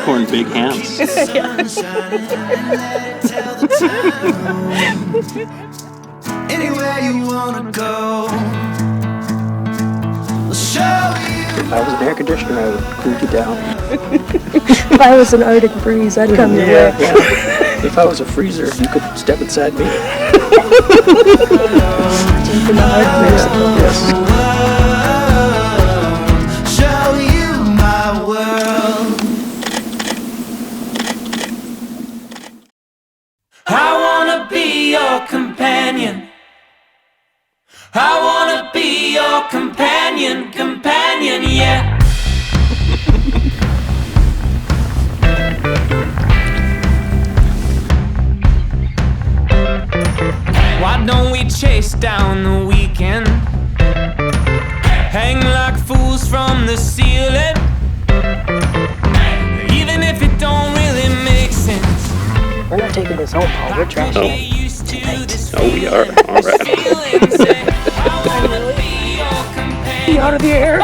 unicorn big hands. Anywhere you wanna go, I'll show you. If I was an air conditioner, I would cool you down. If I was an Arctic breeze, I'd come your way. Yeah. If I was a freezer, you could step inside me. Deep in the heart of Mexico. Yes. Show you my world. I wanna be your companion. I wanna be your companion, companion, yeah. Why don't we chase down the weekend? Hang like fools from the ceiling. Even if it don't really make sense. We're not taking this home, Paul. We're traveling. Oh, we are. All right. Be out of the air.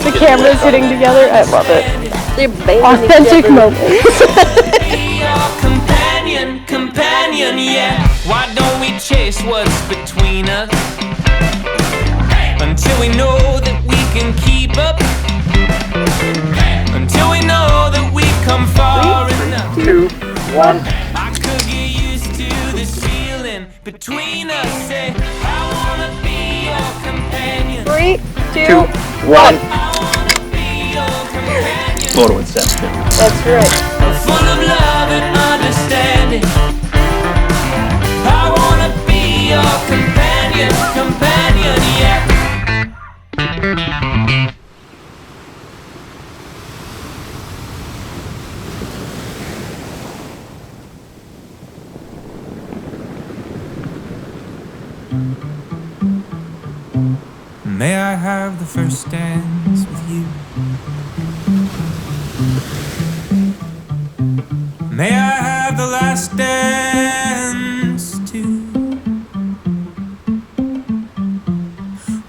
The cameras hitting together. I love it. They're banging Authentic together. moments. Companion, yeah. Why don't we chase what's between us until we know that we can keep up, until we know that we've come far enough. 2, 1. I could get used to this feeling between us. Say, I wanna be your companion. 3, 2, 2, 1. I wanna be your companion. Photo inception. That's right. Full of love and understanding. I wanna be your companion, companion, yeah. May I have the first dance with you? May I have the last dance too?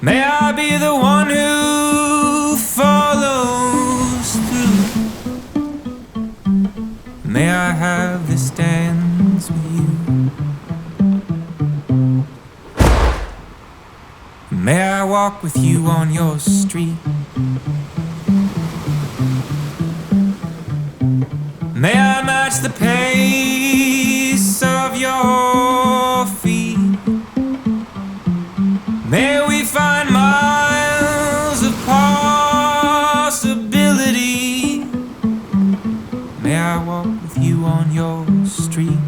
May I be the one who follows through? May I have this dance with you? May I walk with you on your street? May I match the pace of your feet? May we find miles of possibility? May I walk with you on your street?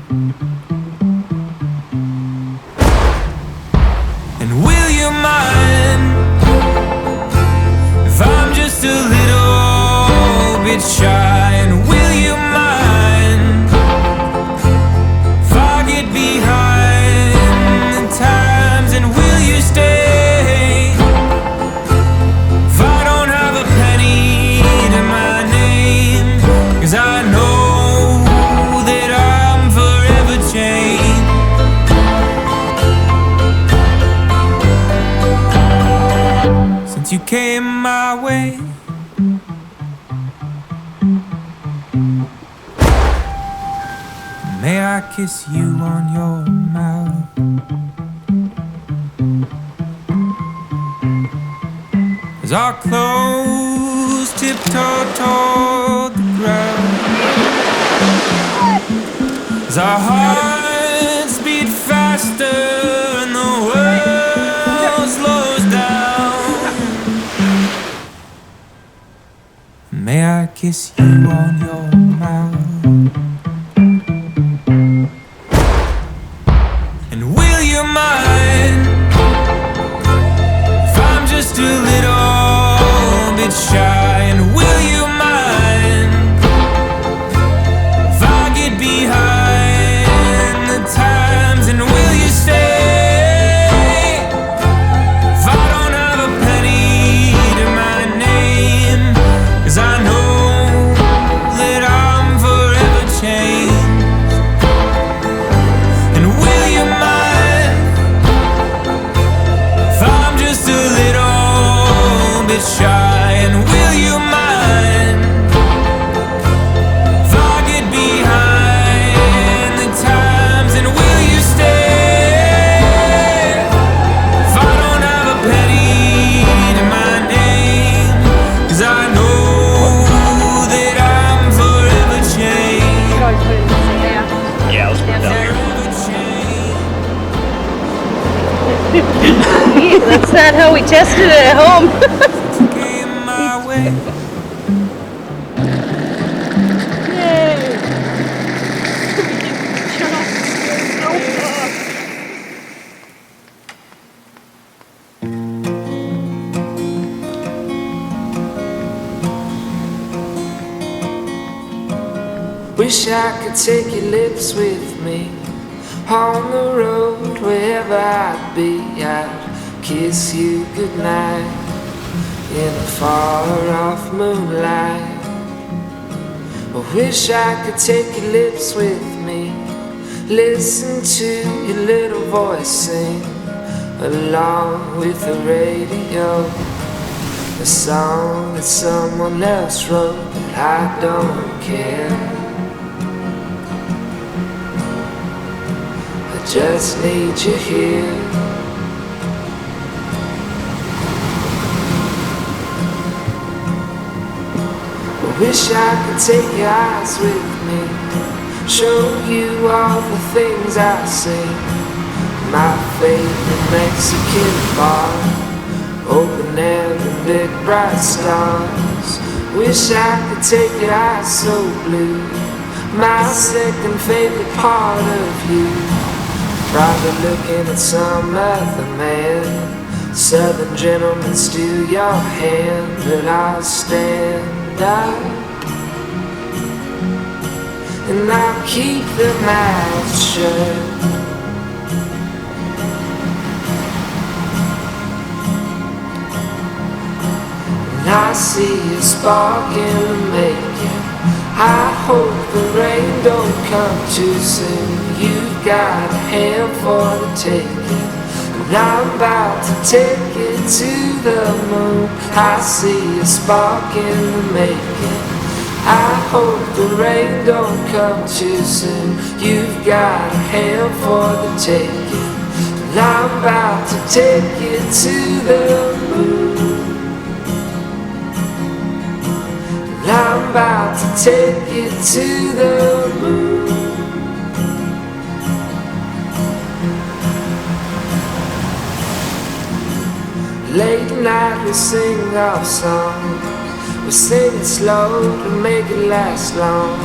And will you mind if I'm just a little bit shy? And will you mind if I get behind the times? And will you stay if I don't have a penny to my name? 'Cause I know that I'm forever changed. Since you came my way, may I kiss you on your mouth? As our clothes tiptoe toward the ground, as our hearts beat faster and the world slows down, may I kiss you on your mouth? And will you mind if I'm just a little bit shy? And will you mind if I get behind the times? And will you stay if I don't have a penny to my name? 'Cause I know that I'm bit shy, and will you mind if I get behind the times, and will you stay if I don't have a penny to my name? 'Cause I know that I'm forever changed. Yeah, I was put down there. Forever changed. That's not how we tested it at home. Came my way. Wish I could take your lips with me on the road, wherever I'd be. I'd kiss you goodnight in the far-off moonlight. I wish I could take your lips with me, listen to your little voice sing along with the radio, a song that someone else wrote, but I don't care. I just need you here. I wish I could take your eyes with me, show you all the things I see. My favorite Mexican bar, open air and big bright stars. Wish I could take your eyes so blue, my second favorite part of you. Probably looking at some other man, southern gentleman, steal your hand, but I'll stand up and I'll keep the mouth shut. And I see a spark in the making. I hope the rain don't come too soon. You've got a hand for the taking, and I'm about to take it to the moon. I see a spark in the making. I hope the rain don't come too soon. You've got a hand for the taking, and I'm about to take it to the moon. And I'm about to take it to the moon. Late night we sing our song, we sing it slow to make it last long.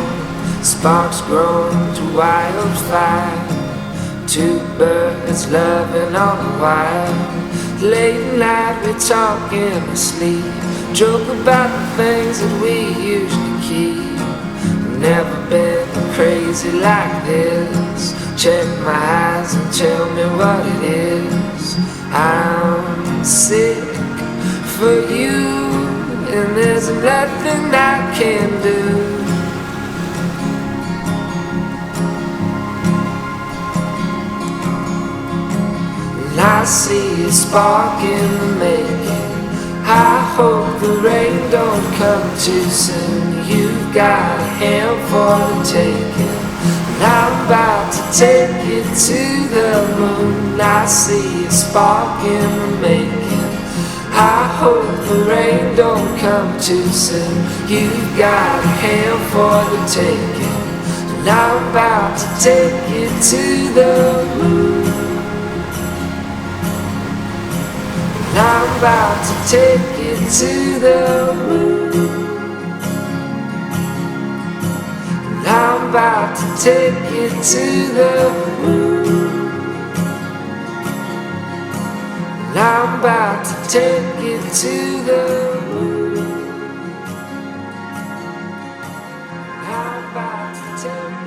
Sparks growing to wildfire, two birds loving on a wire. Late night we talk in our sleep, joke about the things that we usually keep. Never been crazy like this. Check my eyes and tell me what it is. I'm sick for you, and there's nothing I can do. And I see a spark in the making. I hope the rain don't come too soon. You've got a hand for the taking, and I'm about to take it to the moon. I see a spark in the making. I hope the rain don't come too soon. You've got a hand for the taking, and I'm about to take it to the moon. And I'm about to take it to the moon. And I'm about to take it to the moon. And I'm about to take it to the moon. And I'm about to take